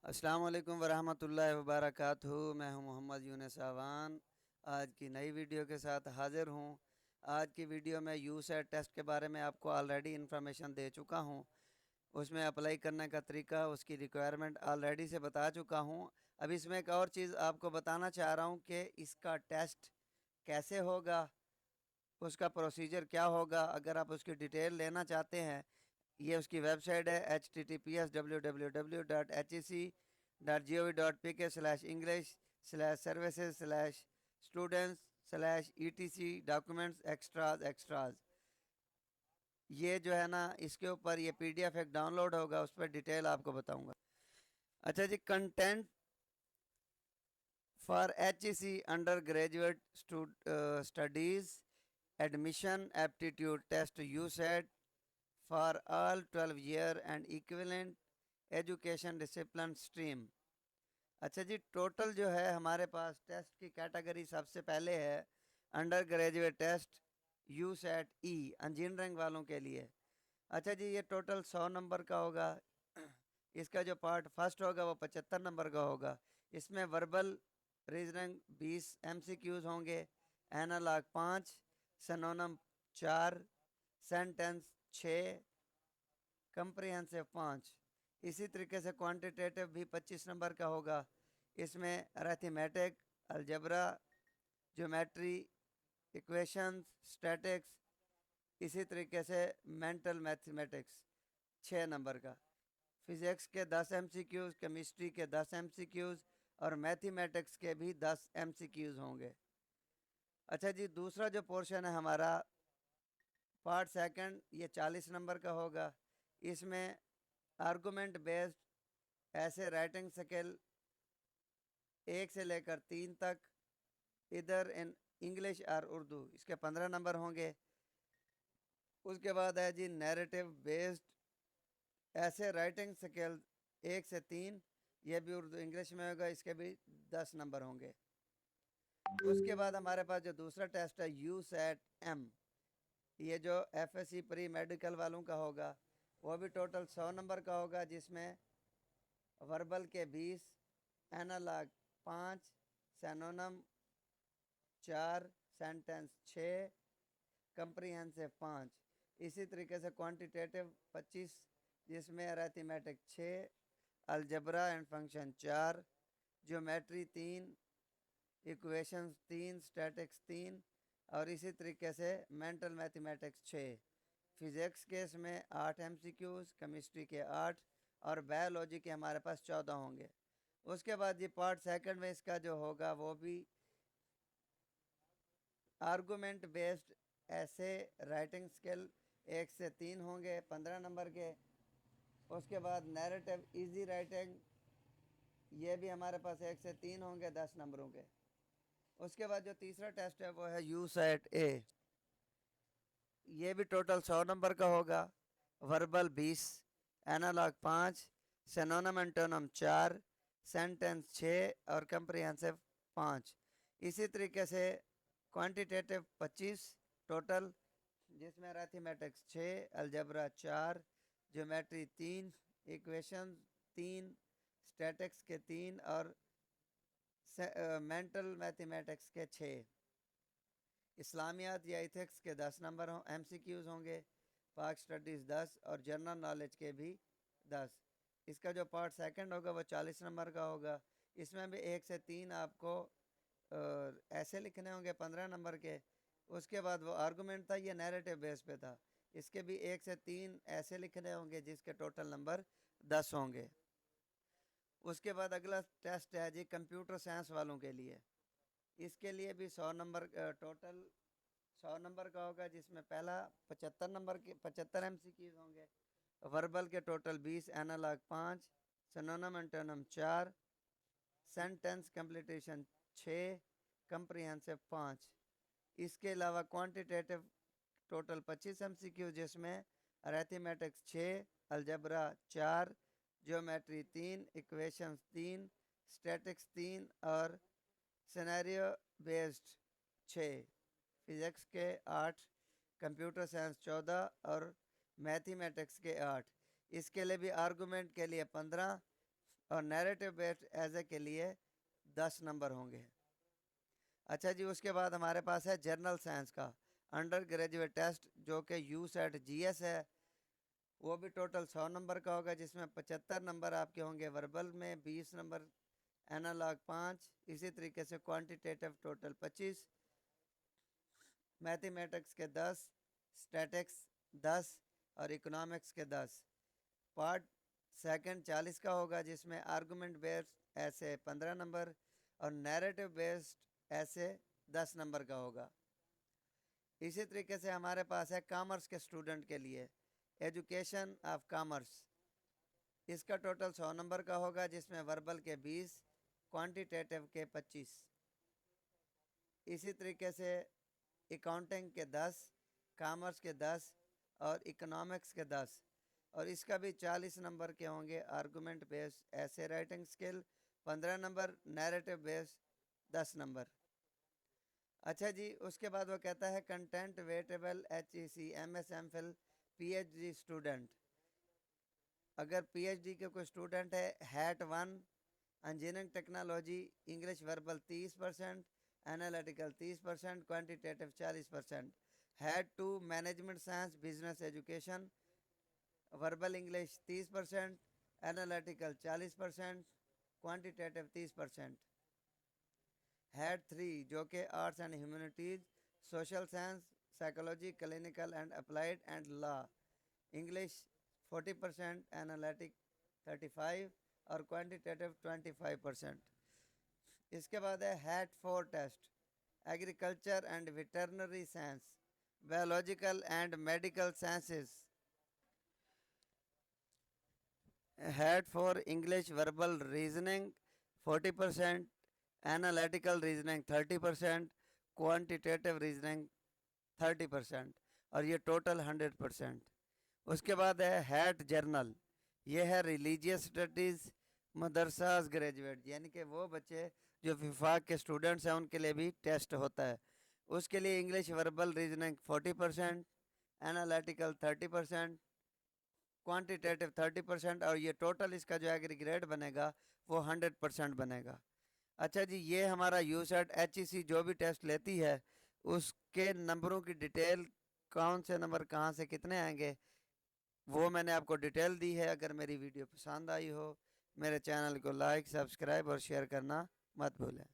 अस्सलाम वालेकुम वरहमतुल्लाहि वबरकातुहू। मैं हूं मोहम्मद यूनुस आवान। आज की नई वीडियो के साथ हाज़िर हूं। आज की वीडियो में यूसेट टेस्ट के बारे में आपको ऑलरेडी इन्फॉर्मेशन दे चुका हूं। उसमें अप्लाई करने का तरीका, उसकी रिक्वायरमेंट ऑलरेडी से बता चुका हूं। अब इसमें एक और चीज़ आपको बताना चाह रहा हूं कि इसका टेस्ट कैसे होगा, उसका प्रोसीजर क्या होगा। अगर आप उसकी डिटेल लेना चाहते हैं, ये उसकी वेबसाइट है https://www.hec.gov.pk/english/services/students/etc डॉक्यूमेंट्स एक्स्ट्राज एक्स्ट्राज। ये जो है ना, इसके ऊपर ये पीडीएफ एक डाउनलोड होगा, उस पर डिटेल आपको बताऊंगा। अच्छा जी, content for HEC undergraduate studies admission aptitude test USAT for all 12 year and equivalent education discipline stream। अच्छा जी, टोटल जो है हमारे पास टेस्ट की कैटेगरी सबसे पहले है undergraduate test USAT E engineering वालों के लिए। अच्छा जी, ये टोटल 100 नंबर का होगा। इसका जो पार्ट फर्स्ट होगा वो 75 नंबर का होगा। इसमें वर्बल रीजनिंग 20 MCQs होंगे, एनालॉग 5, सिनोनिम 4, सेंटेंस 6, कंप्रिहेंसिव 5। इसी तरीके से क्वांटिटेटिव भी 25 नंबर का होगा। इसमें arithmetic, algebra, geometry, equations, statics, इसी तरीके से मेंटल मैथमेटिक्स 6 नंबर का। फिजिक्स के 10 MCQs, केमिस्ट्री के 10 MCQs और मैथमेटिक्स के भी 10 MCQs होंगे। अच्छा जी, दूसरा जो पोर्शन है हमारा पार्ट सेकंड, ये 40 नंबर का होगा। इसमें आर्गूमेंट बेस्ड ऐसे राइटिंग स्किल 1 से लेकर 3 तक, इधर इन इंग्लिश और उर्दू, इसके 15 नंबर होंगे। उसके बाद है जी नैरेटिव बेस्ड ऐसे राइटिंग स्किल 1 से 3, ये भी उर्दू इंग्लिश में होगा, इसके भी 10 नंबर होंगे। उसके बाद हमारे पास जो दूसरा टेस्ट है यू सेट एम, ये जो FSC प्री मेडिकल वालों का होगा, वो भी टोटल 100 नंबर का होगा, जिसमें वर्बल के 20, एनालॉग 5, सैनोनम 4, सेंटेंस 6, कंप्रीहेंसिव 5। इसी तरीके से क्वांटिटेटिव 25, जिसमें arithmetic 6, algebra and function 4, geometry 3, equations 3, statics 3 और इसी तरीके से मेंटल मैथमेटिक्स 6। फिजिक्स के इसमें 8 MCQs, केमिस्ट्री के 8 और बायोलॉजी के हमारे पास 14 होंगे। उसके बाद ये पार्ट सेकंड में इसका जो होगा वो भी आर्गूमेंट बेस्ड ऐसे राइटिंग स्किल 1 से 3 होंगे, 15 नंबर के। उसके बाद नैरेटिव इजी राइटिंग, ये भी हमारे पास 1 से 3 होंगे, 10 नंबरों के। उसके बाद जो तीसरा टेस्ट है वो है यू सेट ए, ये भी टोटल 100 नंबर का होगा। Verbal 20, analog 5, synonym antonym 4, sentence 6 और कंप्रिहेंसिव 5। इसी तरीके से क्वांटिटेटिव 25 टोटल, जिसमें arithmetics 6, algebra 4, geometry 3, equation 3, statics के 3 और मेंटल मैथमेटिक्स के 6। इस्लामियात या इथिक्स के 10 नंबर MCQs होंगे, पाक स्टडीज़ 10 और जनरल नॉलेज के भी 10। इसका जो पार्ट सेकंड होगा वो 40 नंबर का होगा। इसमें भी 1 से 3 आपको ऐसे लिखने होंगे, 15 नंबर के। उसके बाद वो आर्गूमेंट था, ये नैरेटिव बेस पे था, इसके भी 1 से 3 ऐसे लिखने होंगे, जिसके टोटल नंबर 10 होंगे। उसके बाद अगला टेस्ट है जी कंप्यूटर साइंस वालों के लिए। इसके लिए भी 100 नंबर टोटल 100 नंबर का होगा, जिसमें पहला 75 नंबर के 75 MCQs होंगे। वर्बल के total 20, analog 5, synonym antonym 4, sentence completion 6, comprehensive 5। इसके अलावा क्वांटिटेटिव टोटल 25 MCQ, जिसमें arithmetics 6, algebra 4, geometry 3, equations 3, statics 3 और सिनेरियो बेस्ड 6। फिजिक्स के 8, कंप्यूटर साइंस 14 और मैथमेटिक्स के 8। इसके लिए भी आर्गूमेंट के लिए 15, और नैरेटिव बेस्ड एजे के लिए 10 नंबर होंगे। अच्छा जी, उसके बाद हमारे पास है जनरल साइंस का अंडर ग्रेजुएट टेस्ट जो कि यूसेट जीएस है। वो भी टोटल 100 नंबर का होगा, जिसमें 75 नंबर आपके होंगे वर्बल में, 20 नंबर एनालॉग 5, इसी तरीके से क्वांटिटेटिव टोटल 25, मैथमेटिक्स के 10, स्टैटिक्स 10 और इकोनॉमिक्स के 10। पार्ट सेकंड 40 का होगा, जिसमें आर्गूमेंट बेस्ड ऐसे 15 नंबर और नैरेटिव बेस्ड ऐसे 10 नंबर का होगा। इसी तरीके से हमारे पास है कॉमर्स के स्टूडेंट के लिए एजुकेशन ऑफ कॉमर्स। इसका टोटल 100 नंबर का होगा, जिसमें वर्बल के 20, क्वांटिटेटिव के 25। इसी तरीके से अकाउंटिंग के 10, कॉमर्स के 10 और इकोनॉमिक्स के 10, और इसका भी 40 नंबर के होंगे। आर्गूमेंट बेस्ड ऐसे writing skill 15 number, narrative based 10 number. अच्छा जी, उसके बाद वो कहता है content wettable HEC MS MPhil PhD student. अगर PhD के कोई स्टूडेंट है, hat 1 engineering technology English verbal 30%, analytical 30%, quantitative 40%। Hat 2 management science business education verbal English 30%, analytical 40%, quantitative 30%। Had 3 जो कि arts and humanities social science psychology clinical and applied and law English 40%, analytic 35 और quantitative 25%। इसके बाद है हैड 4 test agriculture and veterinary science, biological and medical sciences. हैड for English verbal reasoning 40%, analytical reasoning 30%, quantitative reasoning 30% और ये total 100%। उसके बाद है हैट जर्नल, ये है रिलीजियस स्टडीज़ मदरसास ग्रेजुएट, यानी कि वो बच्चे जो विफाक के स्टूडेंट्स हैं उनके लिए भी टेस्ट होता है। उसके लिए English verbal reasoning 40%, analytical 30%, quantitative 30% और ये टोटल इसका जो एग्रीग्रेड बनेगा वो 100% बनेगा। अच्छा जी, ये हमारा यूसेट HEC जो भी टेस्ट लेती है उसके नंबरों की डिटेल, कौन से नंबर कहाँ से कितने आएंगे, वो मैंने आपको डिटेल दी है। अगर मेरी वीडियो पसंद आई हो, मेरे चैनल को लाइक, सब्सक्राइब और शेयर करना मत भूलें।